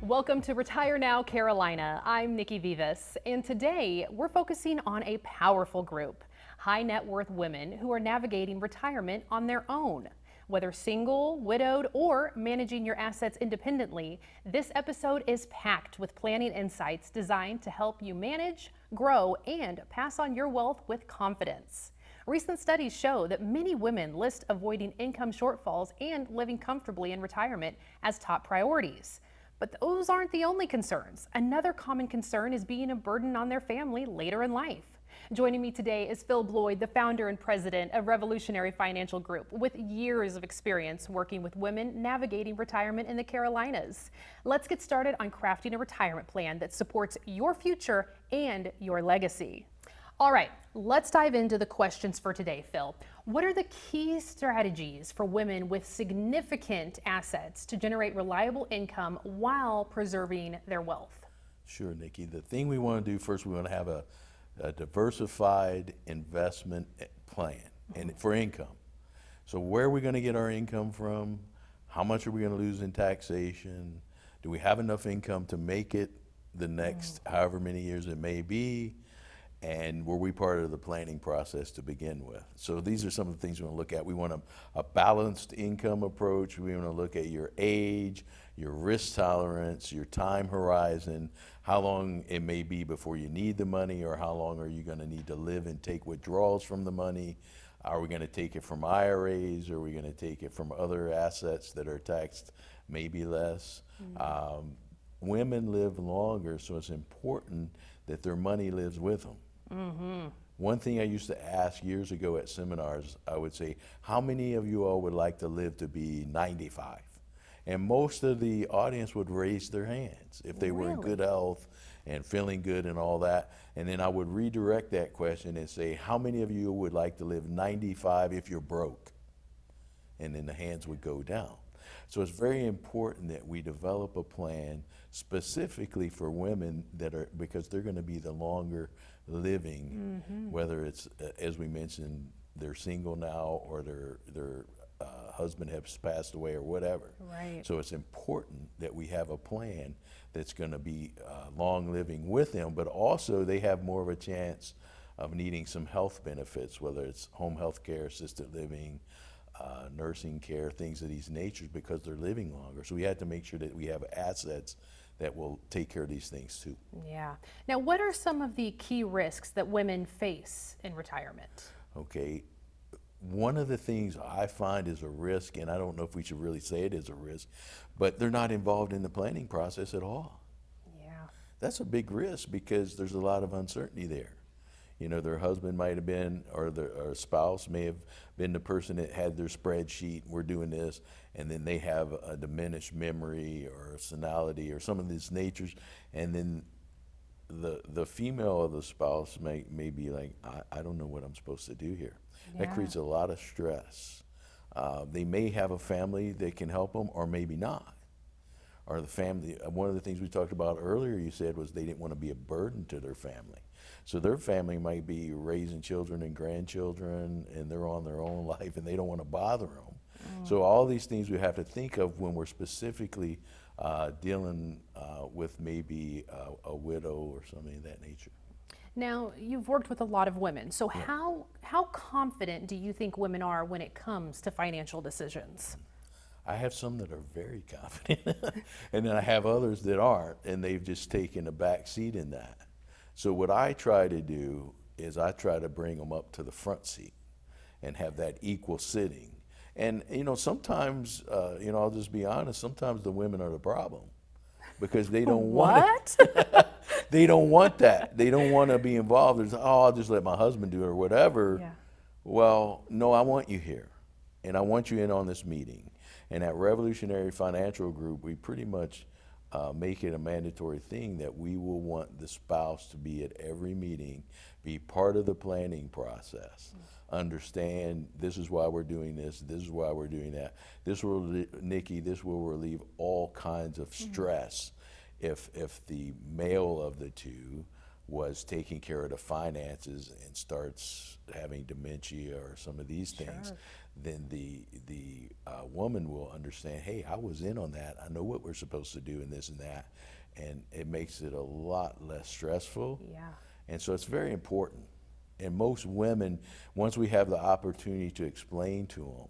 Welcome to Retire Now, Carolina. I'm Nikki Vivas, and today we're focusing on a powerful group, high net worth women who are navigating retirement on their own. Whether single, widowed, or managing your assets independently, this episode is packed with planning insights designed to help you manage, grow, and pass on your wealth with confidence. Recent studies show that many women list avoiding income shortfalls and living comfortably in retirement as top priorities. But those aren't the only concerns. Another common concern is being a burden on their family later in life. Joining me today is Bloyd, the founder and president of Revolutionary Financial Group, with years of experience working with women navigating retirement in the Carolinas. Let's get started on crafting a retirement plan that supports your future and your legacy. All right, let's dive into the questions for today, Phil. What are the key strategies for women with significant assets to generate reliable income while preserving their wealth? Sure, Nikki. The thing we want to do first, we want to have a diversified investment plan and for income. So where are we going to get our income from? How much are we going to lose in taxation? Do we have enough income to make it the next however many years it may be? And were we part of the planning process to begin with? So these are some of the things we want to look at. We want a balanced income approach. We want to look at your age, your risk tolerance, your time horizon, how long it may be before you need the money, or how long are you going to need to live and take withdrawals from the money. Are we going to take it from IRAs? Or are we going to take it from other assets that are taxed maybe less? Women live longer, so it's important that their money lives with them. One thing I used to ask years ago at seminars, I would say, how many of you all would like to live to be 95? And most of the audience would raise their hands if they were in good health and feeling good and all that. And then I would redirect that question and say, how many of you would like to live 95 if you're broke? And then the hands would go down. So it's very important that we develop a plan specifically for women that are, because they're going to be the longer living, whether it's, as we mentioned, they're single now or their husband has passed away or whatever. Right. So it's important that we have a plan that's going to be long living with them, but also they have more of a chance of needing some health benefits, whether it's home health care, assisted living, nursing care, things of these natures, because they're living longer. So we have to make sure that we have assets that will take care of these things too. Yeah. Now, what are some of the key risks that women face in retirement? Okay. One of the things I find is a risk, and I don't know if we should really say it is a risk, but they're not involved in the planning process at all. Yeah. That's a big risk because there's a lot of uncertainty there. You know, their husband might have been, or their spouse may have been the person that had their spreadsheet, we're doing this, and then they have a diminished memory or senility or some of these natures, and then the female of the spouse may be like, I don't know what I'm supposed to do here. Yeah. That creates a lot of stress. They may have a family that can help them, or maybe not. Or the family, one of the things we talked about earlier, you said, was they didn't want to be a burden to their family. So their family might be raising children and grandchildren, and they're on their own life, and they don't want to bother them. So all these things we have to think of when we're specifically dealing with maybe a widow or something of that nature. Now, you've worked with a lot of women, so how confident do you think women are when it comes to financial decisions? I have some that are very confident, and then I have others that aren't, and they've just taken a back seat in that. So what I try to do is I try to bring them up to the front seat and have that equal sitting. And, you know, sometimes, I'll just be honest, sometimes the women are the problem because they don't want it. They don't want that. They don't want to be involved. There's, I'll just let my husband do it or whatever. Yeah. Well, no, I want you here, and I want you in on this meeting. And at Revolutionary Financial Group, we pretty much make it a mandatory thing that we will want the spouse to be at every meeting, be part of the planning process, understand this is why we're doing this is why we're doing that. This will, Nikki, this will relieve all kinds of stress if the male of the two was taking care of the finances and starts having dementia or some of these things. then the woman will understand, hey, I was in on that. I know what we're supposed to do and this and that. And it makes it a lot less stressful. Yeah. And so it's very important. And most women, once we have the opportunity to explain to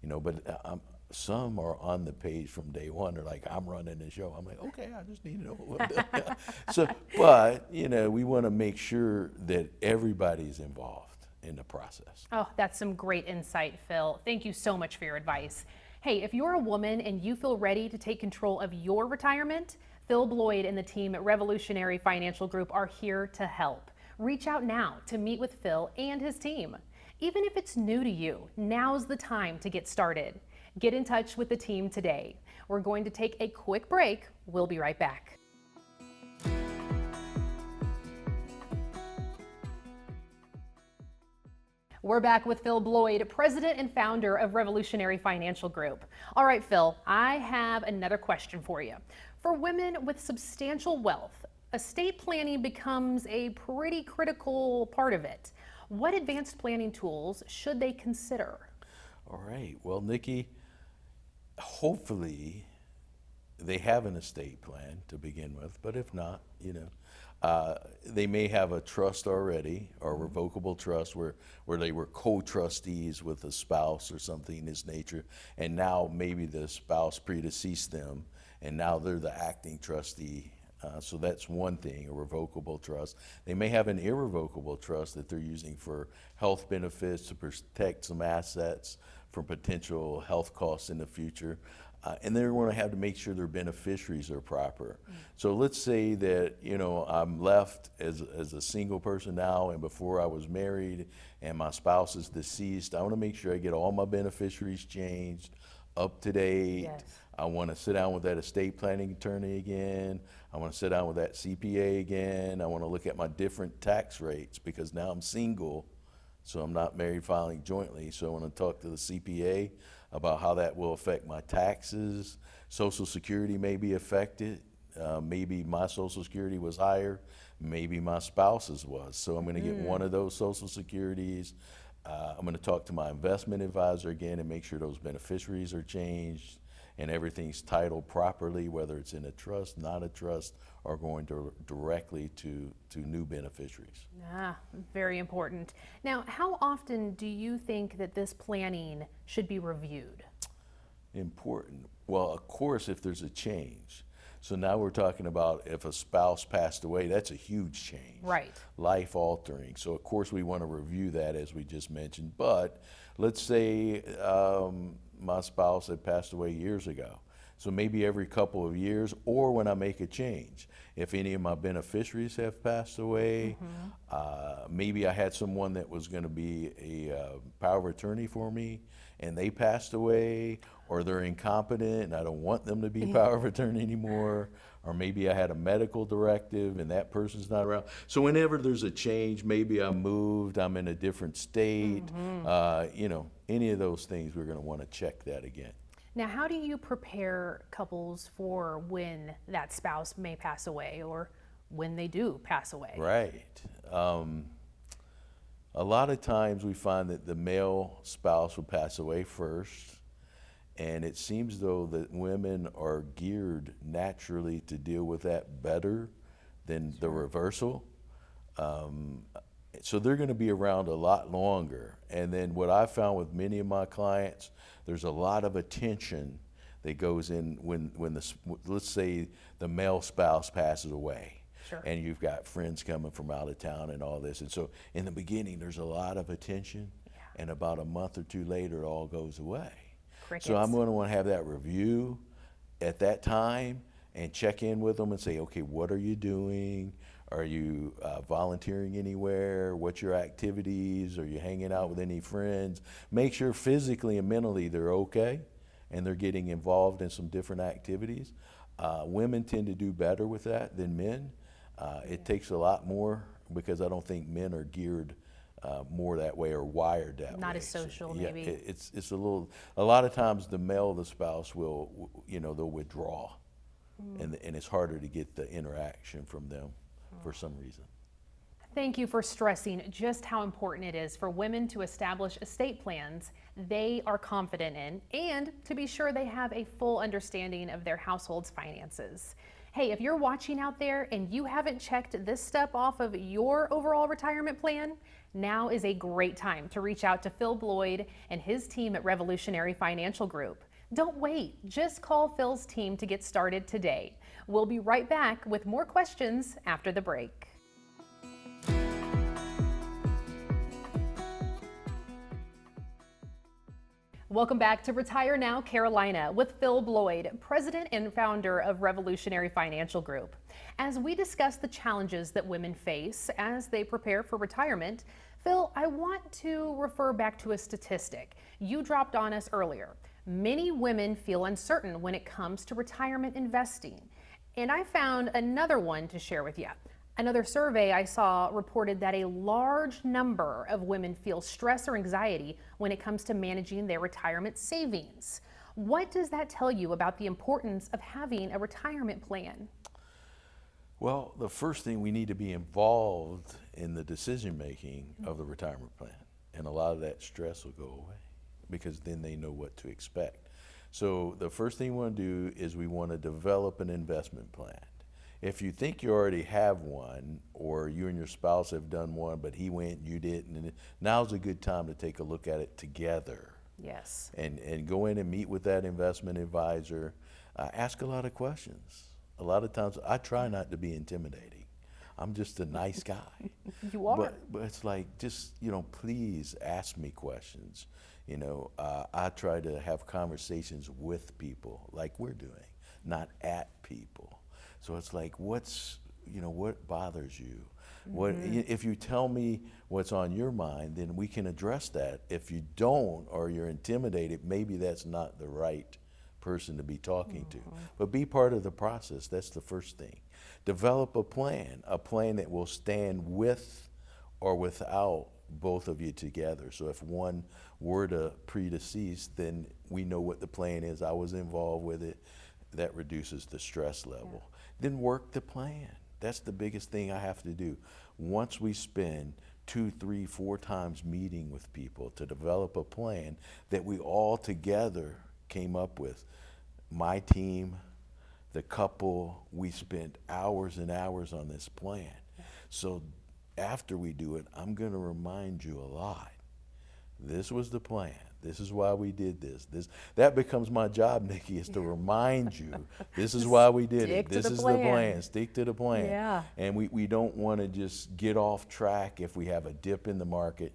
them, but some are on the page from day one. They're like, I'm running the show. I'm like, okay, I just need to know what we're doing. But we want to make sure that everybody's involved in the process. Oh, that's some great insight, Phil. Thank you so much for your advice. Hey, if you're a woman and you feel ready to take control of your retirement, Phil Bloyd and the team at Revolutionary Financial Group are here to help. Reach out now to meet with Phil and his team. Even if it's new to you, now's the time to get started. Get in touch with the team today. We're going to take a quick break. We'll be right back. We're back with Phil Bloyd, president and founder of Revolutionary Financial Group. All right, Phil, I have another question for you. For women with substantial wealth, estate planning becomes a pretty critical part of it. What advanced planning tools should they consider? All right. Well, Nikki, hopefully they have an estate plan to begin with, but if not, they may have a trust already, or a revocable trust where they were co-trustees with a spouse or something in this nature, and now maybe the spouse predeceased them, and now they're the acting trustee. So that's one thing, a revocable trust. They may have an irrevocable trust that they're using for health benefits to protect some assets from potential health costs in the future. And they're going to have to make sure their beneficiaries are proper. So let's say that, I'm left as a single person now, and before I was married and my spouse is deceased. I want to make sure I get all my beneficiaries changed, up to date. Yes. I want to sit down with that estate planning attorney again. I want to sit down with that CPA again. I want to look at my different tax rates because now I'm single, so I'm not married filing jointly. So I want to talk to the CPA about how that will affect my taxes. Social Security may be affected. Maybe my Social Security was higher. Maybe my spouse's was. So I'm going to get one of those Social Securities. I'm going to talk to my investment advisor again and make sure those beneficiaries are changed and everything's titled properly, whether it's in a trust, not a trust, or going directly to new beneficiaries. Very important. Now, how often do you think that this planning should be reviewed? Important. Well, of course, if there's a change. So now we're talking about if a spouse passed away, that's a huge change. Right. Life altering. So of course we want to review that as we just mentioned. But let's say my spouse had passed away years ago. So maybe every couple of years, or when I make a change. If any of my beneficiaries have passed away, maybe I had someone that was going to be a power of attorney for me, and they passed away, or they're incompetent and I don't want them to be power of attorney anymore, or maybe I had a medical directive and that person's not around. So whenever there's a change, maybe I moved, I'm in a different state, any of those things, we're going to want to check that again. Now, how do you prepare couples for when that spouse may pass away or when they do pass away? Right. A lot of times we find that the male spouse will pass away first, and it seems though that women are geared naturally to deal with that better than the reversal. So they're going to be around a lot longer. And then what I found with many of my clients, there's a lot of attention that goes in when let's say the male spouse passes away. Sure. And you've got friends coming from out of town and all this. And so in the beginning, there's a lot of attention. And about a month or two later, it all goes away. Crickets. So I'm going to want to have that review at that time and check in with them and say, okay, what are you doing? Are you volunteering anywhere? What's your activities? Are you hanging out with any friends? Make sure physically and mentally they're okay and they're getting involved in some different activities. Women tend to do better with that than men. It takes a lot more because I don't think men are geared more that way or wired that way. Not as social, maybe. It's a lot of times the male, the spouse will, they'll withdraw. And it's harder to get the interaction from them for some reason. Thank you for stressing just how important it is for women to establish estate plans they are confident in and to be sure they have a full understanding of their household's finances. Hey, if you're watching out there and you haven't checked this step off of your overall retirement plan, now is a great time to reach out to Phil Bloyd and his team at Revolutionary Financial Group. Don't wait, just call Phil's team to get started today. We'll be right back with more questions after the break. Welcome back to Retire Now Carolina with Phil Bloyd, president and founder of Revolutionary Financial Group. As we discuss the challenges that women face as they prepare for retirement, Phil, I want to refer back to a statistic you dropped on us earlier. Many women feel uncertain when it comes to retirement investing. And I found another one to share with you. Another survey I saw reported that a large number of women feel stress or anxiety when it comes to managing their retirement savings. What does that tell you about the importance of having a retirement plan? Well, the first thing, we need to be involved in the decision making of the retirement plan. And a lot of that stress will go away because then they know what to expect. So the first thing we want to do is we want to develop an investment plan. If you think you already have one, or you and your spouse have done one, but he went and you didn't, and now's a good time to take a look at it together. Yes. And go in and meet with that investment advisor. Ask a lot of questions. A lot of times, I try not to be intimidating. I'm just a nice guy. You are. But it's like, just, please ask me questions. I try to have conversations with people like we're doing, not at people. So it's like, what bothers you? If you tell me what's on your mind, then we can address that. If you don't, or you're intimidated, maybe that's not the right person to be talking to. But be part of the process. That's the first thing. Develop a plan that will stand with or without both of you together. So if one were to predecease, then we know what the plan is. I was involved with it. That reduces the stress level. Yeah. Then work the plan. That's the biggest thing I have to do. Once we spend 2, 3, 4 times meeting with people to develop a plan that we all together came up with, my team, the couple, we spent hours and hours on this plan. So after we do it, I'm going to remind you a lot. This was the plan. This is why we did this. That becomes my job, Nikki, is to remind you, this is why we did it. This is the plan. Stick to the plan. Yeah. And we don't want to just get off track if we have a dip in the market.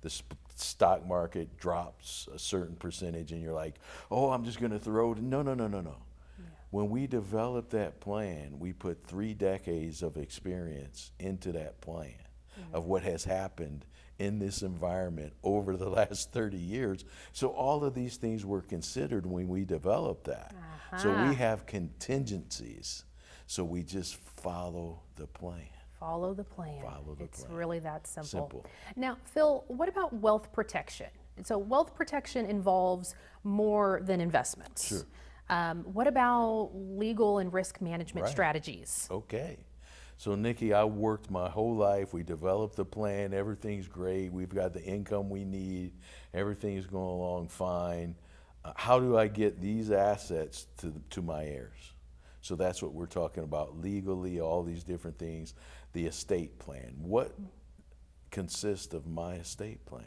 The stock market drops a certain percentage and you're like, oh, I'm just going to throw it. No. Yeah. When we developed that plan, we put 3 decades of experience into that plan of what has happened in this environment over the last 30 years. So all of these things were considered when we developed that. So we have contingencies. So we just follow the plan. Follow the plan. It's really that simple. Now, Phil, what about wealth protection? So wealth protection involves more than investments. Sure. What about legal and risk management strategies? Okay. So Nikki, I worked my whole life. We developed the plan. Everything's great. We've got the income we need. Everything's going along fine. How do I get these assets to my heirs? So that's what we're talking about legally, all these different things. The estate plan. What consists of my estate plan?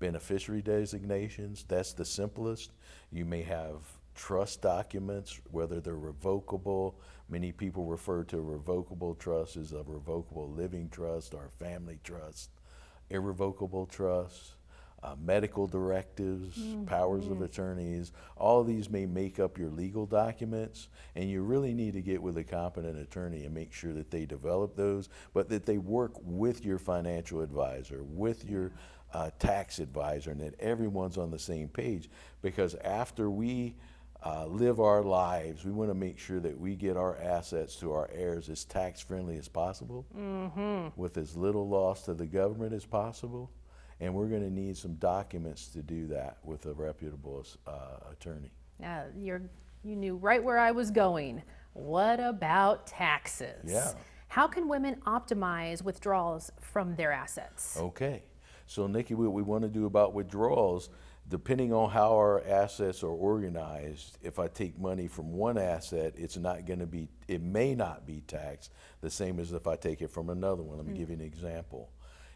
Beneficiary designations, that's the simplest. You may have trust documents, whether they're revocable. Many people refer to a revocable trust as a revocable living trust or a family trust. Irrevocable trust, medical directives, powers of attorneys. All of these may make up your legal documents, and you really need to get with a competent attorney and make sure that they develop those, but that they work with your financial advisor, with your tax advisor, and that everyone's on the same page. Because after we live our lives, we want to make sure that we get our assets to our heirs as tax friendly as possible, with as little loss to the government as possible. And we're going to need some documents to do that with a reputable attorney. You knew right where I was going. What about taxes? Yeah. How can women optimize withdrawals from their assets? Okay. So Nikki, what we want to do about withdrawals, depending on how our assets are organized, if I take money from one asset, it may not be taxed the same as if I take it from another one. Let me give you an example.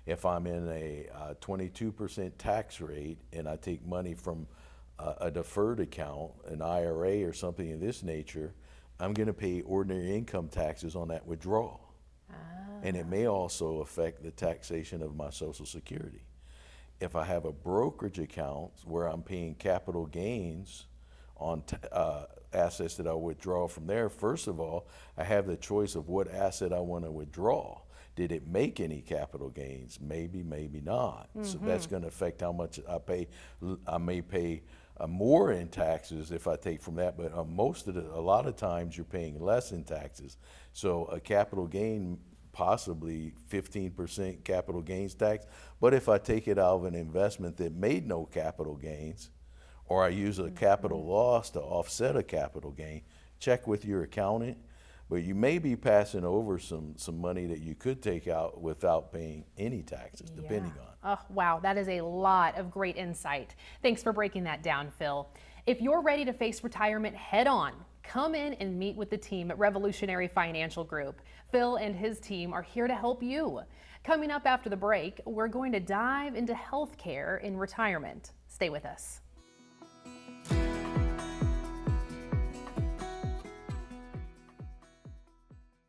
If I'm in a 22% tax rate and I take money from a deferred account, an IRA or something of this nature, I'm going to pay ordinary income taxes on that withdrawal. And it may also affect the taxation of my Social Security. If I have a brokerage account where I'm paying capital gains on assets that I withdraw from there, first of all, I have the choice of what asset I want to withdraw. Did it make any capital gains? Maybe, maybe not. So that's going to affect how much I pay. I may pay more in taxes if I take from that, but a lot of times you're paying less in taxes. So a capital gain, possibly 15% capital gains tax. But if I take it out of an investment that made no capital gains, or I use a capital loss to offset a capital gain, check with your accountant. But you may be passing over some money that you could take out without paying any taxes, depending on. Oh, wow, that is a lot of great insight. Thanks for breaking that down, Phil. If you're ready to face retirement head on, come in and meet with the team at Revolutionary Financial Group. Phil and his team are here to help you. Coming up after the break, we're going to dive into healthcare in retirement. Stay with us.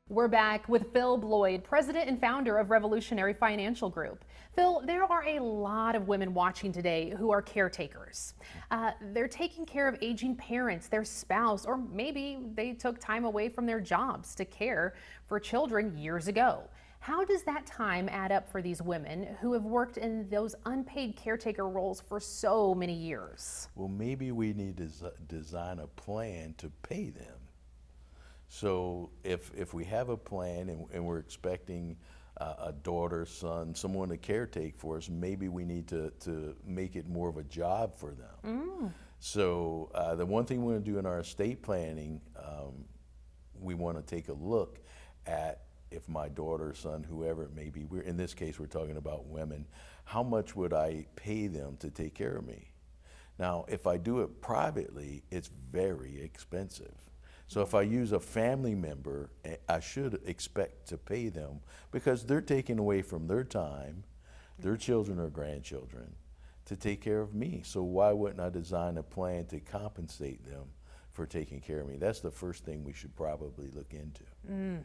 We're back with Phil Bloyd, president and founder of Revolutionary Financial Group. Phil, there are a lot of women watching today who are caretakers. They're taking care of aging parents, their spouse, or maybe they took time away from their jobs to care for children years ago. How does that time add up for these women who have worked in those unpaid caretaker roles for so many years? Well, maybe we need to design a plan to pay them. So if we have a plan and we're expecting a daughter, son, someone to caretake for us, maybe we need to make it more of a job for them. So the one thing we want to do in our estate planning, we want to take a look at if my daughter, son, whoever it may be, in this case we're talking about women, how much would I pay them to take care of me? Now, if I do it privately, it's very expensive. So if I use a family member, I should expect to pay them because they're taking away from their time, their children or grandchildren, to take care of me. So why wouldn't I design a plan to compensate them for taking care of me? That's the first thing we should probably look into.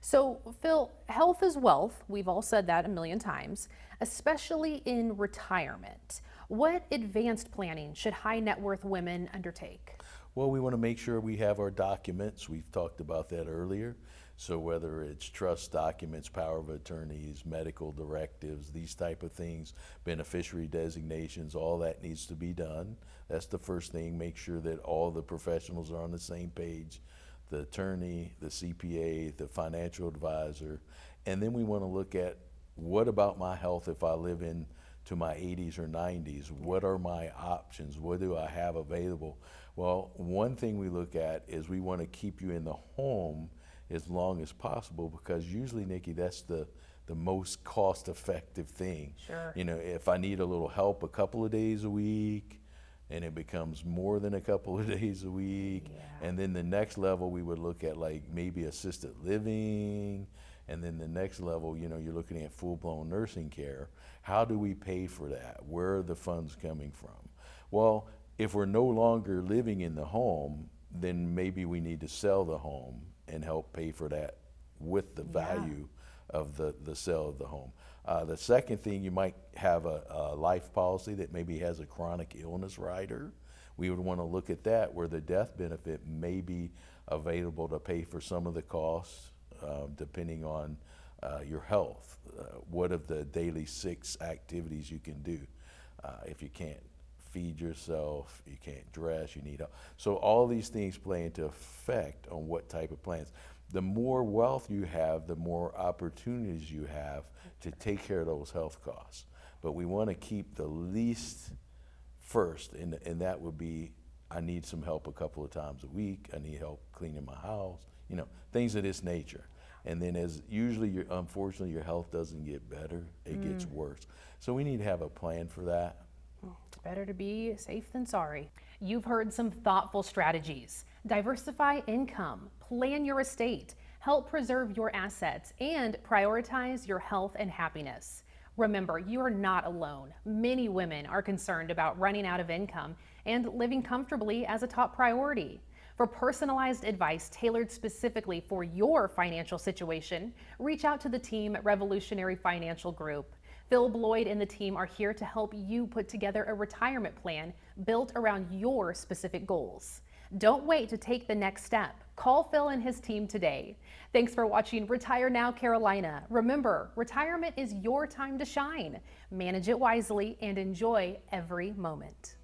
So, Phil, health is wealth. We've all said that a million times, especially in retirement. What advanced planning should high net worth women undertake? Well, we want to make sure we have our documents. We've talked about that earlier. So whether it's trust documents, power of attorneys, medical directives, these type of things, beneficiary designations, all that needs to be done. That's the first thing. Make sure that all the professionals are on the same page, the attorney, the CPA, the financial advisor. And then we want to look at what about my health if I live into my 80s or 90s? What are my options? What do I have available? Well, one thing we look at is we want to keep you in the home as long as possible because usually, Nikki, that's the most cost-effective thing. Sure. You know, if I need a little help a couple of days a week and it becomes more than a couple of days a week, and then the next level we would look at like maybe assisted living, and then the next level, you know, you're looking at full-blown nursing care. How do we pay for that? Where are the funds coming from? Well, if we're no longer living in the home, then maybe we need to sell the home and help pay for that with the value of the sale of the home. The second thing, you might have a life policy that maybe has a chronic illness rider. We would want to look at that where the death benefit may be available to pay for some of the costs depending on your health. What of the daily 6 activities you can do if you can't feed yourself, you can't dress, you need help. So all these things play into effect on what type of plans. The more wealth you have, the more opportunities you have to take care of those health costs. But we want to keep the least first, and that would be, I need some help a couple of times a week, I need help cleaning my house, you know, things of this nature. And then as usually, unfortunately, your health doesn't get better, it gets worse. So we need to have a plan for that. It's better to be safe than sorry. You've heard some thoughtful strategies. Diversify income, plan your estate, help preserve your assets, and prioritize your health and happiness. Remember, you are not alone. Many women are concerned about running out of income and living comfortably as a top priority. For personalized advice tailored specifically for your financial situation, reach out to the team at Revolutionary Financial Group. Phil, Bloyd, and the team are here to help you put together a retirement plan built around your specific goals. Don't wait to take the next step. Call Phil and his team today. Thanks for watching Retire Now Carolina. Remember, retirement is your time to shine. Manage it wisely and enjoy every moment.